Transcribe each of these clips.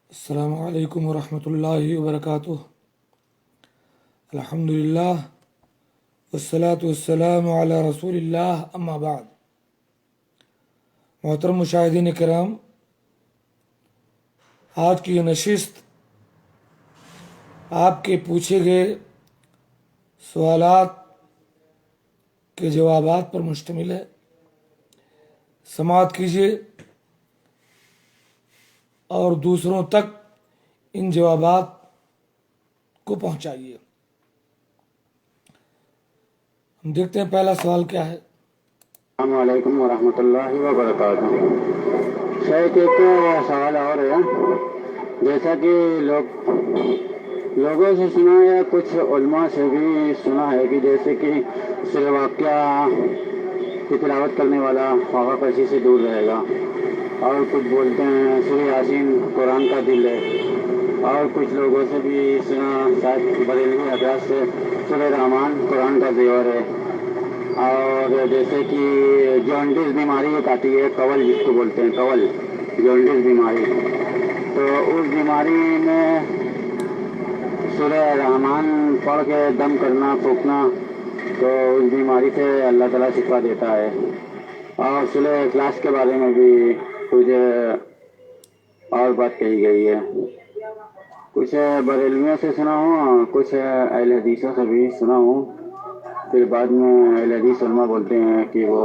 السلام علیکم ورحمۃ اللہ وبرکاتہ۔ الحمدللہ والصلاة والسلام علی رسول اللہ، اما بعد۔ محترم مشاہدین کرام، آج کی یہ نشست آپ کے پوچھے گئے سوالات کے جوابات پر مشتمل ہے۔ سماعت کیجیے اور دوسروں تک ان جوابات کو پہنچائیے۔ ہم دیکھتے ہیں پہلا سوال کیا ہے۔ السلام علیکم ورحمۃ اللہ وبرکاتہ۔ شاید ایک سوال اور ہے، جیسا کہ لوگوں سے سنا یا کچھ علماء سے بھی سنا ہے کہ جیسے کہ سورہ واقعہ کی تلاوت کرنے والا خواہ کشی سے دور رہے گا، اور کچھ بولتے ہیں سورہ یاسین قرآن کا دل ہے، اور کچھ لوگوں سے بھی سنا شاید بریلوی حضرات سے سورہ رحمان قرآن کا زیور ہے، اور جیسے کہ جونڈس بیماری ایک آتی ہے، کول جس کو بولتے ہیں، کول جونڈس بیماری، تو اس بیماری میں سورہ رحمان پڑھ کے دم کرنا پھونکنا تو اس بیماری سے اللہ تعالیٰ شفا دیتا ہے۔ اور سورہ اخلاص کے بارے میں بھی کچھ اور بات کہی گئی ہے۔ کچھ بریلویوں سے سنا ہوں، کچھ اہل حدیثوں سے بھی سنا ہوں، پھر بعد میں اہل حدیث علماء بولتے ہیں کہ وہ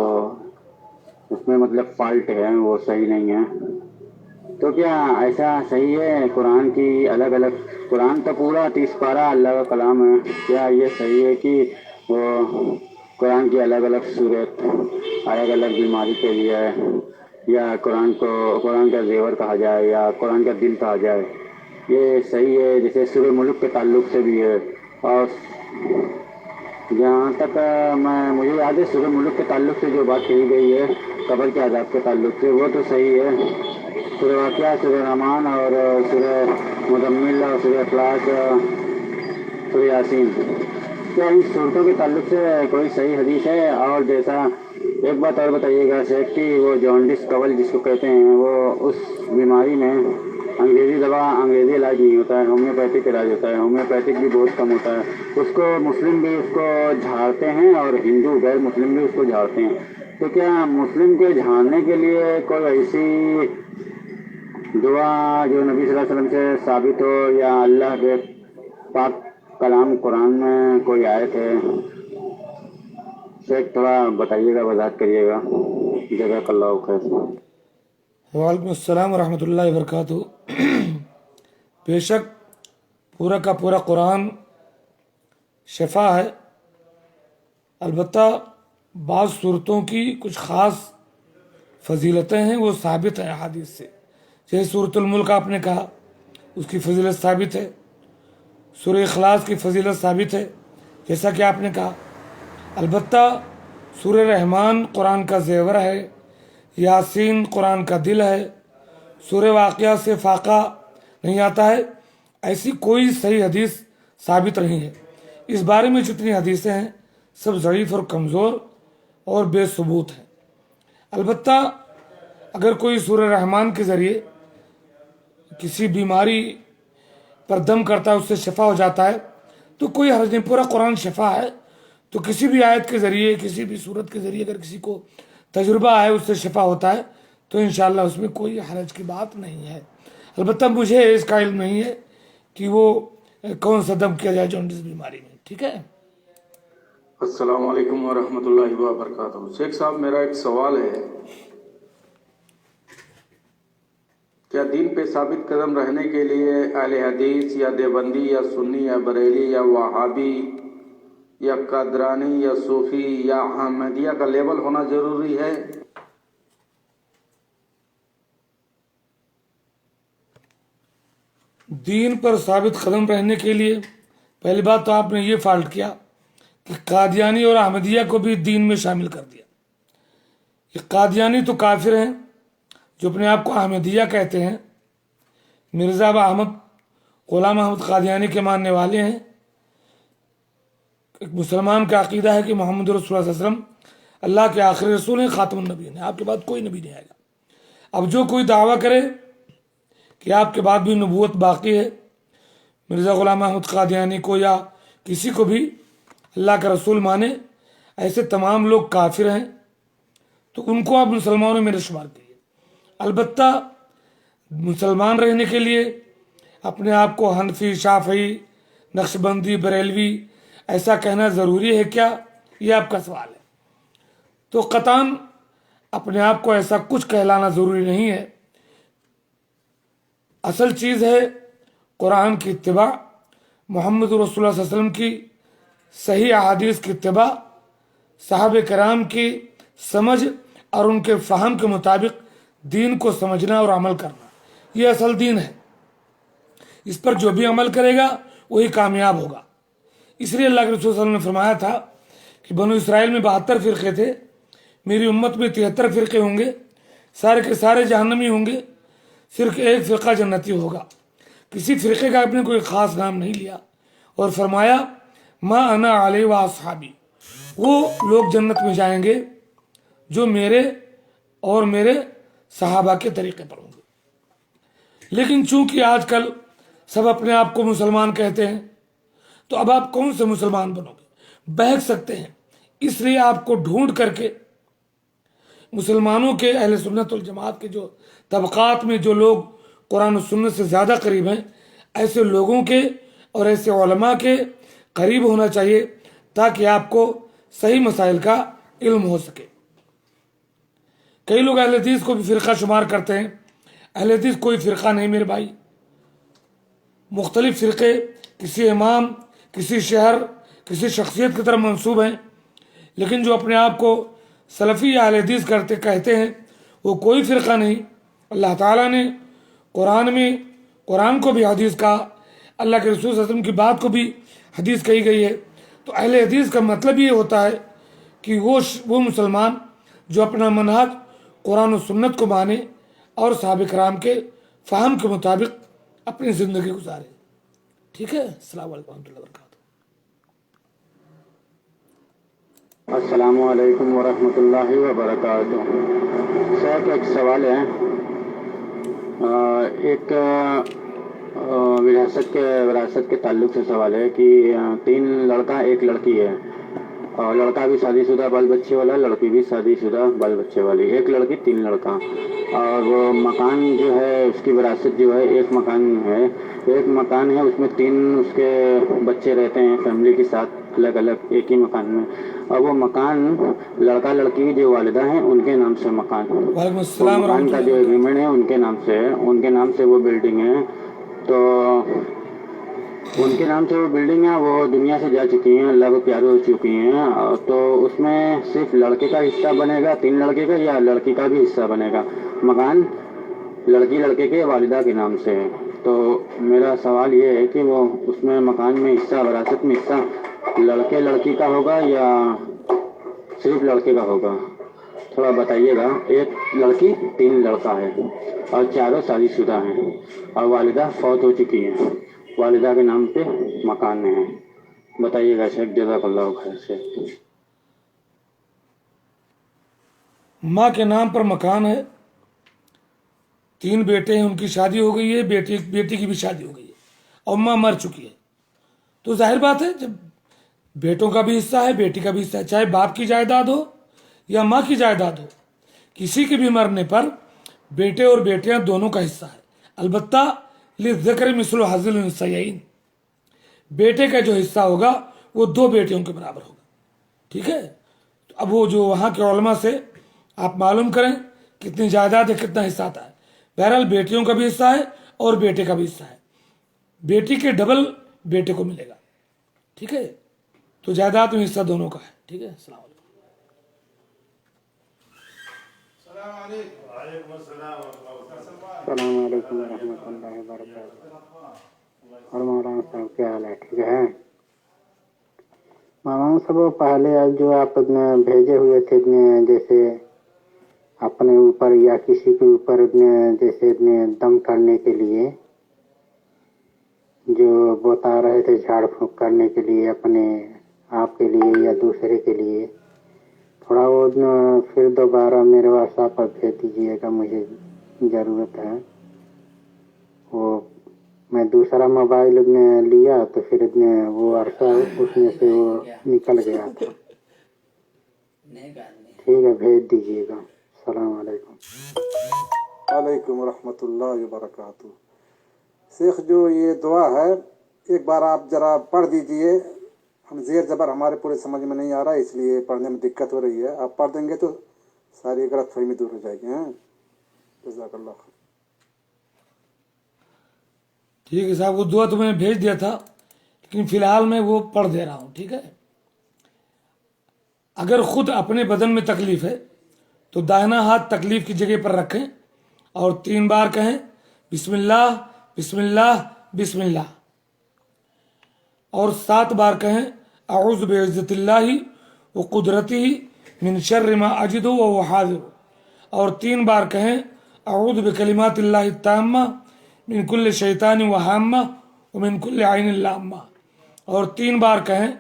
اس میں مطلب فالٹ ہے، وہ صحیح نہیں ہے۔ تو کیا ایسا صحیح ہے؟ قرآن کی الگ الگ، قرآن تو پورا 30 پارہ اللہ کا کلام ہے، کیا یہ صحیح ہے کہ وہ قرآن کی الگ الگ صورت الگ الگ بیماری کے لیے ہے، یا قرآن کا زیور کہا جائے یا قرآن کا دل کہا جائے، یہ صحیح ہے؟ جیسے سورہ ملک کے تعلق سے بھی ہے، اور جہاں تک مجھے یاد ہے سورہ ملک کے تعلق سے جو بات کہی گئی ہے قبر کے عذاب کے تعلق سے، وہ تو صحیح ہے۔ سورہ واقعہ، سورہ رحمان اور سورہ مزمل اور سورہ اخلاص، سورہ یاسین، کیا ان صورتوں کے تعلق سے کوئی صحیح حدیث ہے؟ اور جیسا ایک بات اور بتائیے گا شیخ کہ وہ جونڈس کول جس کو کہتے ہیں، وہ اس بیماری میں انگریزی دوا، انگریزی علاج نہیں ہوتا ہے، ہومیوپیتھک علاج ہوتا ہے، ہومیوپیتھک بھی بہت کم ہوتا ہے، اس کو مسلم بھی اس کو جھاڑتے ہیں اور ہندو غیر مسلم بھی اس کو جھاڑتے ہیں، تو کیا مسلم کے جھاڑنے کے لیے کوئی ایسی دعا جو نبی صلی اللہ علیہ وسلم سے ثابت ہو، یا اللہ کے پاک کلام قرآن میں کوئی آیت ہے؟ شیخ تھوڑا بتائیے گا، وضاحت کریے گا، جزاک اللہ خیر۔ وعلیکم السلام ورحمۃ اللہ وبرکاتہ۔ بے شک پورا کا پورا قرآن شفا ہے، البتہ بعض صورتوں کی کچھ خاص فضیلتیں ہیں، وہ ثابت ہیں احادیث سے۔ جیسے سورۃ الملک آپ نے کہا، اس کی فضیلت ثابت ہے۔ سورہ اخلاص کی فضیلت ثابت ہے، جیسا کہ آپ نے کہا۔ البتہ سورہ رحمان قرآن کا زیور ہے، یاسین قرآن کا دل ہے، سورہ واقعہ سے فاقہ نہیں آتا ہے، ایسی کوئی صحیح حدیث ثابت نہیں ہے۔ اس بارے میں جتنی حدیثیں ہیں سب ضعیف اور کمزور اور بے ثبوت ہیں۔ البتہ اگر کوئی سورہ رحمان کے ذریعے کسی بیماری پر دم کرتا ہے، اس سے شفا ہو جاتا ہے، تو کوئی حرج نہیں، پورا قرآن شفا ہے۔ تو کسی بھی آیت کے ذریعے، کسی بھی صورت کے ذریعے اگر کسی کو تجربہ ہے، اس سے شفا ہوتا ہے، تو انشاءاللہ اس میں کوئی حرج کی بات نہیں ہے۔ البتہ مجھے اس کا علم نہیں ہے کہ وہ کون سا دم کیا جائے جونڈس بیماری میں، ٹھیک ہے؟ السلام علیکم ورحمۃ اللہ وبرکاتہ۔ شیخ صاحب، میرا ایک سوال ہے، کیا دین پہ ثابت قدم رہنے کے لیے اہل حدیث یا دیوبندی یا سنی یا بریلی یا وہابی یا قادرانی یا صوفی یا احمدیہ کا لیبل ہونا ضروری ہے؟ دین پر ثابت قدم رہنے کے لیے پہلی بات تو آپ نے یہ فالٹ کیا کہ قادیانی اور احمدیہ کو بھی دین میں شامل کر دیا۔ یہ قادیانی تو کافر ہیں جو اپنے آپ کو احمدیہ کہتے ہیں، مرزا احمد غلام احمد قادیانی کے ماننے والے ہیں۔ ایک مسلمان کا عقیدہ ہے کہ محمد رسول اللہ صلی اللہ علیہ وسلم اللہ کے آخری رسول ہیں، خاتم النبیین ہیں، آپ کے بعد کوئی نبی نہیں آئے گا۔ اب جو کوئی دعویٰ کرے کہ آپ کے بعد بھی نبوت باقی ہے، مرزا غلام احمد قادیانی کو یا کسی کو بھی اللہ کا رسول مانے، ایسے تمام لوگ کافر ہیں، تو ان کو آپ مسلمانوں میں شمار کیجیے۔ البتہ مسلمان رہنے کے لیے اپنے آپ کو حنفی، شافعی، نقشبندی، بریلوی ایسا کہنا ضروری ہے کیا؟ یہ آپ کا سوال ہے۔ تو قطعاً اپنے آپ کو ایسا کچھ کہلانا ضروری نہیں ہے۔ اصل چیز ہے قرآن کی اتباع، محمد رسول اللہ صلی اللہ علیہ وسلم کی صحیح احادیث کی اتباع، صحابہ کرام کی سمجھ اور ان کے فہم کے مطابق دین کو سمجھنا اور عمل کرنا، یہ اصل دین ہے۔ اس پر جو بھی عمل کرے گا وہی کامیاب ہوگا۔ اس لیے اللہ کے رسول صلی اللہ علیہ وسلم نے فرمایا تھا کہ بنو اسرائیل میں 72 فرقے تھے، میری امت میں 73 فرقے ہوں گے، سارے کے سارے جہنمی ہوں گے، صرف ایک فرقہ جنتی ہوگا۔ کسی فرقے کا اپنے کوئی خاص نام نہیں لیا اور فرمایا ما انا علیہ و اصحابی، وہ لوگ جنت میں جائیں گے جو میرے اور میرے صحابہ کے طریقے پر ہوں گے۔ لیکن چونکہ آج کل سب اپنے آپ کو مسلمان کہتے ہیں، تو اب آپ کون سے مسلمان بنو گے؟ بہک سکتے ہیں۔ اس لیے آپ کو ڈھونڈ کر کے مسلمانوں کے اہل سنت والجماعت کے جو طبقات میں جو لوگ قرآن و سنت سے زیادہ قریب ہیں، ایسے لوگوں کے اور ایسے علماء کے قریب ہونا چاہیے تاکہ آپ کو صحیح مسائل کا علم ہو سکے۔ کئی لوگ اہل حدیث کو بھی فرقہ شمار کرتے ہیں۔ اہل حدیث کوئی فرقہ نہیں میرے بھائی، مختلف فرقے کسی امام، کسی شہر، کسی شخصیت کی طرف منسوب ہیں، لیکن جو اپنے آپ کو سلفی یا اہل حدیث کہتے ہیں وہ کوئی فرقہ نہیں۔ اللہ تعالیٰ نے قرآن میں قرآن کو بھی حدیث کہا، اللہ کے رسول صلی اللہ علیہ وسلم کی بات کو بھی حدیث کہی گئی ہے۔ تو اہل حدیث کا مطلب یہ ہوتا ہے کہ وہ مسلمان جو اپنا منہج قرآن و سنت کو مانے اور صحابہ کرام کے فہم کے مطابق اپنی زندگی گزارے۔ ٹھیک ہے، السلام علیکم ورحمۃ اللہ وبرکاتہ۔ السلام علیکم ورحمۃ اللہ وبرکاتہ۔ سر ایک سوال ہے، ایک وراثت کے تعلق سے سوال ہے کہ 3 لڑکا 1 لڑکی ہے، اور لڑکا بھی شادی شدہ بال بچے والا، لڑکی بھی شادی شدہ بال بچے والی، 1 لڑکی 3 لڑکا، اور وہ مکان جو ہے اس کی وراثت جو ہے ایک مکان ہے، اس میں 3 اس کے بچے رہتے ہیں فیملی کے ساتھ الگ الگ ایک ہی مکان میں، اور وہ مکان لڑکا لڑکی جو والدہ ہیں ان کے نام سے مکان، وعلیکم السلام مکان ورحمۃ کا اللہ جو وبرکاتہ۔ ایگریمنٹ ہے ان کے نام سے وہ بلڈنگ ہے، تو ان کے نام سے وہ بلڈنگ ہے، وہ دنیا سے جا چکی ہیں، اللہ کو پیارے ہو چکی ہیں، تو اس میں صرف لڑکے کا حصہ بنے گا 3 لڑکے کا، یا لڑکی کا بھی حصہ بنے گا؟ مکان لڑکے کے والدہ کے نام سے ہے، تو میرا سوال یہ ہے کہ وہ اس میں مکان میں حصہ، وراثت میں حصہ لڑکی کا ہوگا یا صرف لڑکے کا ہوگا؟ تھوڑا بتائیے گا۔ 1 لڑکی 3 لڑکا ہے اور چاروں شادی شدہ ہیں اور والدہ فوت ہو چکی ہیں، والدہ کے نام پہ مکان میں ہے، بتائیے گا شیخ، جزاک اللہ خیر سے۔ ماں کے نام پر مکان ہے، 3 بیٹے ہیں، ان کی شادی ہو گئی ہے، بیٹی کی بھی شادی ہو گئی ہے اور ماں مر چکی ہے، تو ظاہر بات ہے جب بیٹوں کا بھی حصہ ہے بیٹی کا بھی حصہ ہے، چاہے باپ کی جائیداد ہو یا ماں کی جائیداد ہو، کسی کے بھی مرنے پر بیٹے اور بیٹیاں دونوں کا حصہ ہے۔ البتہ للذکر مثل حظ الانثیین، بیٹے کا جو حصہ ہوگا وہ 2 بیٹیوں کے برابر ہوگا۔ ٹھیک ہے، تو اب وہ جو وہاں کے علماء سے آپ معلوم کریں کتنی جائیداد ہے، کتنا حصہ آتا ہے۔ بہرحال بیٹیوں کا بھی حصہ ہے اور بیٹے کا بھی حصہ ہے، بیٹی کے ڈبل بیٹے کو ملے گا۔ ٹھیک ہے، تو جائیداد میں حصہ دونوں کا ہے۔ ٹھیک ہے، السلام علیکم۔ السلام علیکم ورحمۃ اللہ وبرکاتہ۔ اور مولانا صاحب کیا حال ہے؟ ٹھیک ہے مولانا صاحب، پہلے جو آپ بھیجے ہوئے تھے جیسے اپنے اوپر یا کسی کے اوپر جیسے دم کرنے کے لیے جو بتا رہے تھے، جھاڑ پھونک کرنے کے لیے اپنے آپ کے لیے یا دوسرے کے لیے، تھوڑا وہ پھر دوبارہ میرے واٹس ایپ پر بھیج دیجیے گا، مجھے ضرورت ہے۔ میں دوسرا موبائل نے لیا تو پھر وہ عرصہ اس میں سے وہ نکل گیا تھا. ٹھیک ہے بھیج دیجیے گا. السلام علیکم. وعلیکم ورحمۃ اللہ وبرکاتہ. شیخ جو یہ دعا ہے ایک بار آپ ذرا پڑھ دیجئے. ہم زیر زبر ہمارے پورے سمجھ میں نہیں آ رہا ہے، اس لیے پڑھنے میں دقت ہو رہی ہے. آپ پڑھ دیں گے تو ساری غلط فہمی دور ہو جائے گی. جزاک اللہ خیر. ٹھیک ہے صاحب، وہ دعا تو میں نے بھیج دیا تھا، لیکن فی الحال میں وہ پڑھ دے رہا ہوں. ٹھیک ہے. اگر خود اپنے بدن میں تکلیف ہے تو داہنا ہاتھ تکلیف کی جگہ پر رکھیں اور 3 بار کہیں بسم اللہ بسم اللہ بسم اللہ، اور 7 بار کہیں اعوذ بعزت اللہ و قدرتی من شر ما اجد و حاضر، اور 3 بار کہیں اعوذ بکلمات اللہ التامہ من کل شیطان و حامہ ومن کل عین لامہ، اور 3 بار کہیں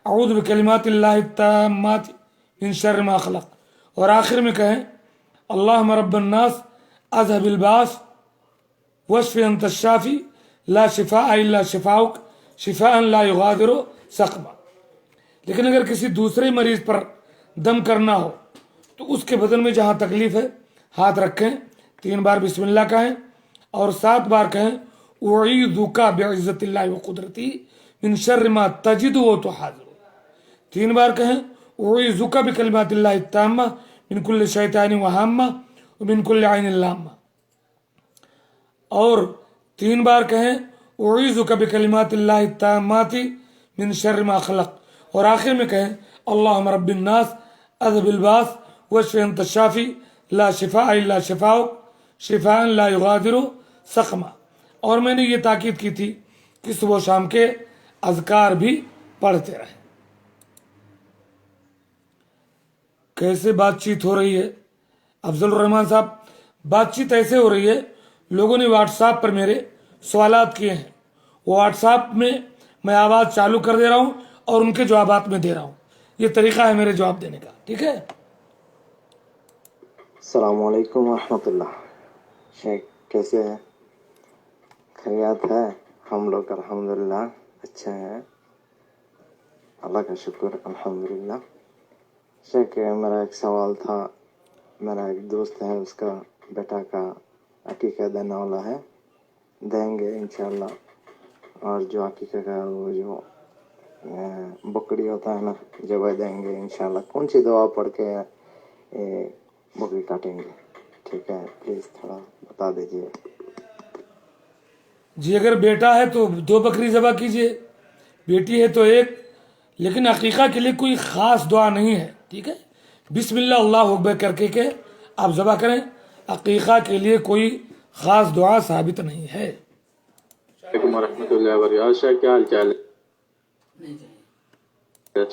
اعوذ بکلمات اللہ التامات من شر ما خلق، اور آخر میں کہیں اللہم رب الناس اذهب الباس واشف انت الشافی لا شفاء الا شفاؤک شفاء لا یغادر سقما. لیکن اگر کسی دوسرے مریض پر دم کرنا ہو تو اس کے بدن میں جہاں تکلیف ہے ہاتھ رکھیں، 3 بار بسم اللہ کہیں اور 7 بار کہیں اعیذک بعزت اللہ و قدرتی من شر ما تجد و تحاذر، 3 بار کہیں اعیذک بکلمات اللہ التامہ من کل شیطان و حامہ ومن کل عین لامہ، اور 3 بار کہیں اعیذک بکلمات اللہ التامات من شر ما خلق، اور آخر میں کہیں اللہم رب الناس اذهب الباس واشف انت الشافی لا شفاء الا شفاؤک شفاء لا یغادر سقما. اور میں نے یہ تاکید کی تھی کہ صبح و شام کے اذکار بھی پڑھتے رہیں. کیسے بات چیت ہو رہی ہے افضل الرحمان صاحب؟ بات چیت ایسے ہو رہی ہے، لوگوں نے واٹس ایپ پر میرے سوالات کیے ہیں، وہ واٹس ایپ میں آواز چالو کر دے رہا ہوں اور ان کے جوابات میں دے رہا ہوں. یہ طریقہ ہے میرے جواب دینے کا. ٹھیک ہے. السلام علیکم ورحمۃ اللہ. شیخ کیسے ہیں؟ خیریت ہے؟ ہم لوگ الحمدللہ اچھے ہیں، اللہ کا شکر الحمدللہ. شیخ میرا ایک سوال تھا. میرا ایک دوست ہے، اس کا بیٹا کا عقیقہ دینے والا ہے، دیں گے انشاءاللہ. اور جو عقیقہ کا وہ جو بکری ہوتا ہے نا، جب دیں گے انشاءاللہ. کون سی دعا پڑھ کے بکری کاٹیں گے؟ ٹھیک ہے، پلیز تھوڑا بتا دیجیے. جی اگر بیٹا ہے تو 2 بکری ذبح کیجئے، بیٹی ہے تو 1، لیکن عقیقہ کے لیے کوئی خاص دعا نہیں ہے. ٹھیک ہے. بسم اللہ اللہ اکبر کر کے آپ ذبح کریں. عقیقہ کے لیے کوئی خاص دعا ثابت نہیں ہے. وعلیکم ورحمۃ اللہ وبرکاتہ. شیخ کیا حال چال ہے؟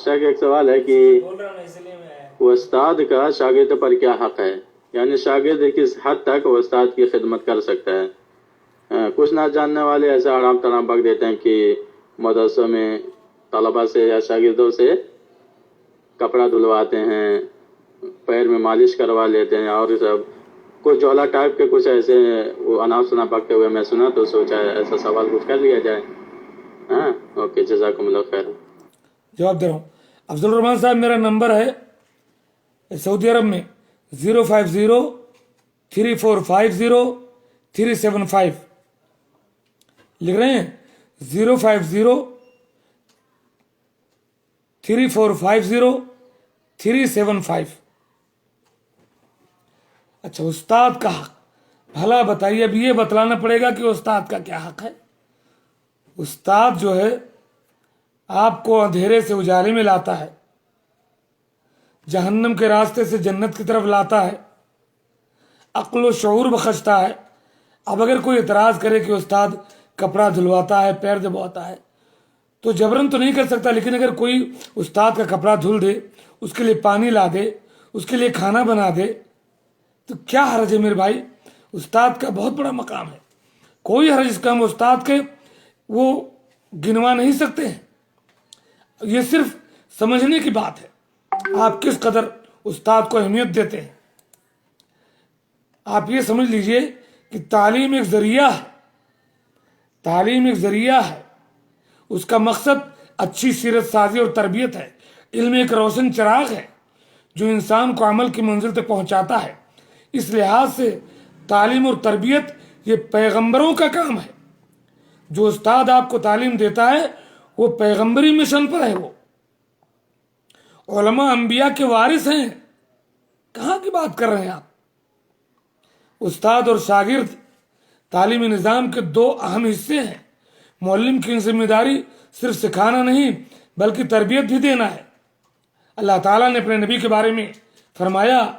شیخ ایک سوال ہے کہ استاد کا شاگرد پر کیا حق ہے؟ یعنی شاگرد کس حد تک استاد کی خدمت کر سکتا ہے؟ کچھ نہ جاننے والے ایسے آرام ترام بک دیتے ہیں کہ مدرسوں میں طلبہ سے یا شاگردوں سے کپڑا دھلواتے ہیں، پیر میں مالش کروا لیتے ہیں، اور سب کچھ جوہلا ٹائپ کے کچھ ایسے وہ اناپ شناپ بکتے ہوئے میں سنا، تو سوچا ایسا سوال کچھ کر لیا جائے. ہاں اوکے، جزاکم اللہ خیر. جواب دے رہا ہوں. افضل الرحمان صاحب میرا نمبر ہے سعودی عرب میں 050345037 لکھ رہے ہیں 050345037. اچھا، استاد کا حق بھلا بتائیے. اب یہ بتلانا پڑے گا کہ استاد کا کیا حق ہے. استاد جو ہے آپ کو اندھیرے سے اجالے میں لاتا ہے، جہنم کے راستے سے جنت کی طرف لاتا ہے، عقل و شعور بخشتا ہے. اب اگر کوئی اعتراض کرے کہ استاد کپڑا دھلواتا ہے، پیر دبواتا ہے، تو جبرن تو نہیں کر سکتا. لیکن اگر کوئی استاد کا کپڑا دھل دے، اس کے لیے پانی لا دے، اس کے لیے کھانا بنا دے، تو کیا حرج ہے میرے بھائی؟ استاد کا بہت بڑا مقام ہے. کوئی حرج اس کا ہم استاد کے وہ گنوا نہیں سکتے ہیں. یہ صرف سمجھنے کی بات ہے، آپ کس قدر استاد کو اہمیت دیتے ہیں. آپ یہ سمجھ لیجئے کہ تعلیم ایک ذریعہ ہے. تعلیم ایک ذریعہ ہے، اس کا مقصد اچھی سیرت سازی اور تربیت ہے۔ علم ایک روشن چراغ ہے جو انسان کو عمل کی منزل تک پہنچاتا ہے۔ اس لحاظ سے تعلیم اور تربیت یہ پیغمبروں کا کام ہے۔ جو استاد آپ کو تعلیم دیتا ہے وہ پیغمبری مشن پر ہے۔ وہ علماء انبیاء کے وارث ہیں، کہاں کی بات کر رہے ہیں آپ؟ استاد اور شاگرد تعلیمی نظام کے دو اہم حصے ہیں۔ معلم کی ذمہ داری صرف سکھانا نہیں بلکہ تربیت بھی دینا ہے۔ اللہ تعالیٰ نے اپنے نبی کے بارے میں فرمایا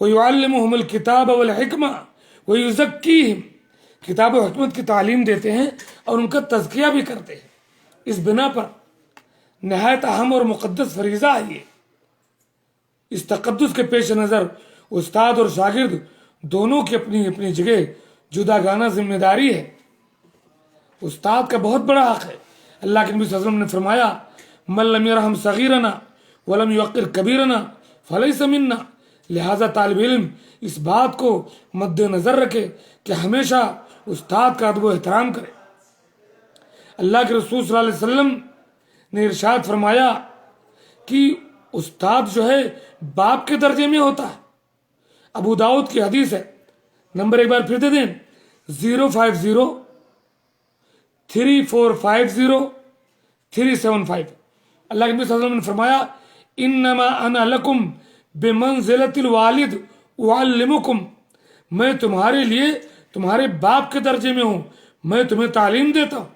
وَيُعَلِّمُهُمُ الْكِتَابَ وَالْحِكْمَةَ وَيُزَكِّيهِمْ، کتاب و حکمت کی تعلیم دیتے ہیں اور ان کا تزکیہ بھی کرتے ہیں۔ اس بنا پر نہایت اہم اور مقدس فریضہ ہے یہ۔ اس تقدس کے پیش نظر استاد اور شاگرد دونوں کی اپنی اپنی جگہ جدا گانا ذمہ داری ہے۔ استاد کا بہت بڑا حق ہے۔ اللہ کے نبی صلی اللہ علیہ وسلم نے فرمایا من لم یرحم صغیرنا ولم یوقر کبیرنا فلیس منا، لہذا طالب علم اس بات کو مد نظر رکھے کہ ہمیشہ استاد کا ادب و احترام کرے۔ اللہ کے رسول صلی اللہ علیہ وسلم نے ارشاد فرمایا کہ استاد جو ہے باپ کے درجے میں ہوتا ہے۔ ابو داؤد کی حدیث ہے، نمبر ایک بار پھر دے دیں 050345037 اللہ کے نبی صلی اللہ علیہ وسلم نے فرمایا انما انا لکم بمنزلۃ الوالد اعلمکم، میں تمہارے لیے تمہارے باپ کے درجے میں ہوں، میں تمہیں تعلیم دیتا ہوں۔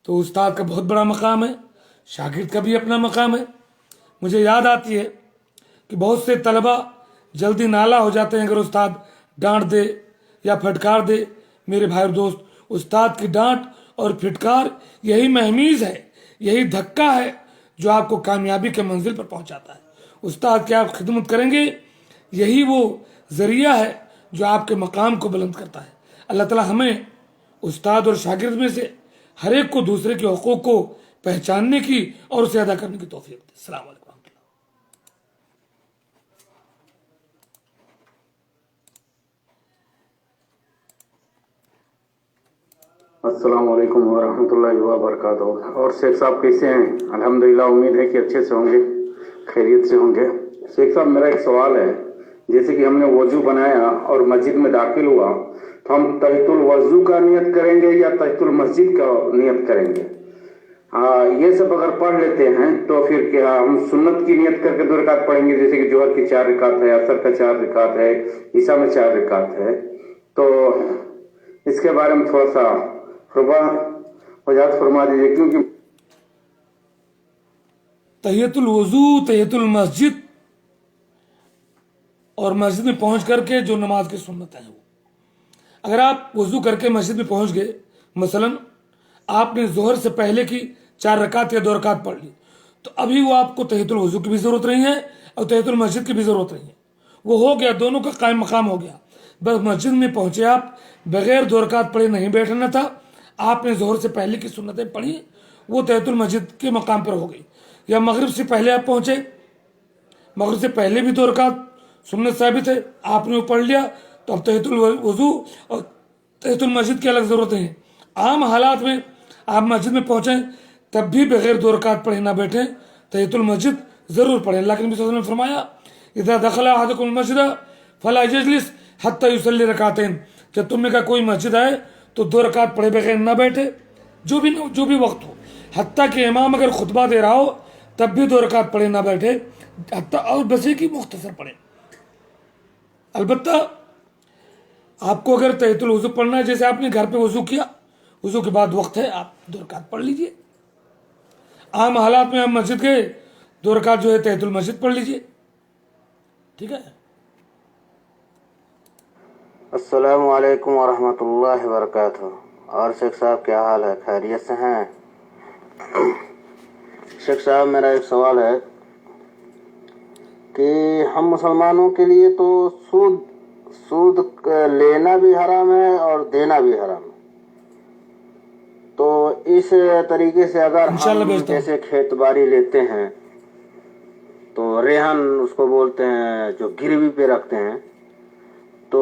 تو استاد کا بہت بڑا مقام ہے، شاگرد کا بھی اپنا مقام ہے۔ مجھے یاد آتی ہے کہ بہت سے طلبہ جلدی نالا ہو جاتے ہیں اگر استاد ڈانٹ دے یا پھٹکار دے۔ میرے بھائی اور دوست، استاد کی ڈانٹ اور پھٹکار یہی مہمیز ہے، یہی دھکا ہے جو آپ کو کامیابی کے منزل پر پہنچاتا ہے۔ استاد کی آپ خدمت کریں گے، یہی وہ ذریعہ ہے جو آپ کے مقام کو بلند کرتا ہے۔ اللہ تعالی ہمیں استاد اور شاگرد میں سے ہر ایک کو دوسرے کے حقوق کو پہچاننے کی اور اسے ادا کرنے کی توفیق دے۔ السلام علیکم۔ السلام علیکم ورحمۃ اللہ وبرکاتہ۔ اور شیخ صاحب کیسے ہیں؟ الحمدللہ، امید ہے کہ اچھے سے ہوں گے، خیریت سے ہوں گے۔ شیخ صاحب میرا ایک سوال ہے، جیسے کہ ہم نے وضو بنایا اور مسجد میں داخل ہوا تو ہم تحیۃ الوضو کا نیت کریں گے یا تحیۃ المسجد کا نیت کریں گے؟ یہ سب اگر پڑھ لیتے ہیں تو پھر کیا ہم سنت کی نیت کر کے 2 رکعت پڑھیں گے، جیسے کہ جوہر کی 4 رکعت ہے، عصر کا 4 رکعت ہے، عشاء میں 4 رکعت ہے؟ تو اس کے بارے میں تھوڑا سا وضاحت فرما دیجیے، کیونکہ تحیۃ الوضو، تحیۃ المسجد اور مسجد میں پہنچ کر کے جو نماز کی سنت ہے، وہ اگر آپ وضو کر کے مسجد میں پہنچ گئے، مثلا آپ نے ظہر سے پہلے کی 4 رکعت یا 2 رکعت پڑھ لی، تو ابھی وہ آپ کو تحیۃ الوضو کی بھی ضرورت نہیں ہے اور تحیۃ المسجد کی بھی ضرورت نہیں ہے، وہ ہو گیا، دونوں کا قائم مقام ہو گیا۔ بس مسجد میں پہنچے آپ، بغیر 2 رکعت پڑھے نہیں بیٹھنا تھا، آپ نے ظہر سے پہلے کی سنتیں پڑھی، وہ تحیۃ المسجد کے مقام پر ہو گئی۔ یا مغرب سے پہلے آپ پہنچے، مغرب سے پہلے بھی 2 رکعت سنت ثابت ہے، آپ نے وہ پڑھ لیا، تو اب تحیۃ الوضو اور تحیۃ المسجد کی الگ ضرورت نہیں ہے۔ عام حالات میں آپ مسجد میں پہنچیں تب بھی بغیر 2 رکعت پڑھے نہ بیٹھیں، تحیۃ المسجد ضرور پڑھیں۔ اللہ کے نبی صلی اللہ علیہ وسلم نے فرمایا اذا دخل احدکم المسجد فلا یجلس حتی یصلی رکعتین، جب تم میں کا کوئی مسجد آئے تو 2 رکعت پڑھے بغیر نہ بیٹھے، جو بھی وقت ہو، حتیٰ کہ امام اگر خطبہ دے رہا ہو تب بھی 2 رکعت پڑھے نہ بیٹھے، حتیٰ اور بسے کی مختصر پڑھے۔ البتہ آپ کو اگر تحیۃ الوضو پڑھنا ہے، جیسے آپ نے گھر پہ وضو کیا، وضو کے بعد وقت ہے، آپ 2 رکعت پڑھ لیجئے۔ عام حالات میں آپ مسجد گئے، 2 رکعت جو ہے تحیۃ المسجد پڑھ لیجئے، ٹھیک ہے۔ السلام علیکم ورحمۃ اللہ وبرکاتہ۔ اور شیخ صاحب کیا حال ہے؟ خیریت سے ہیں؟ شیخ صاحب میرا ایک سوال ہے کہ ہم مسلمانوں کے لیے تو سود لینا بھی حرام ہے اور دینا بھی حرام ہے، تو اس طریقے سے اگر ہم جیسے کھیت باڑی لیتے ہیں تو ریحن اس کو بولتے ہیں، جو گروی پہ رکھتے ہیں، تو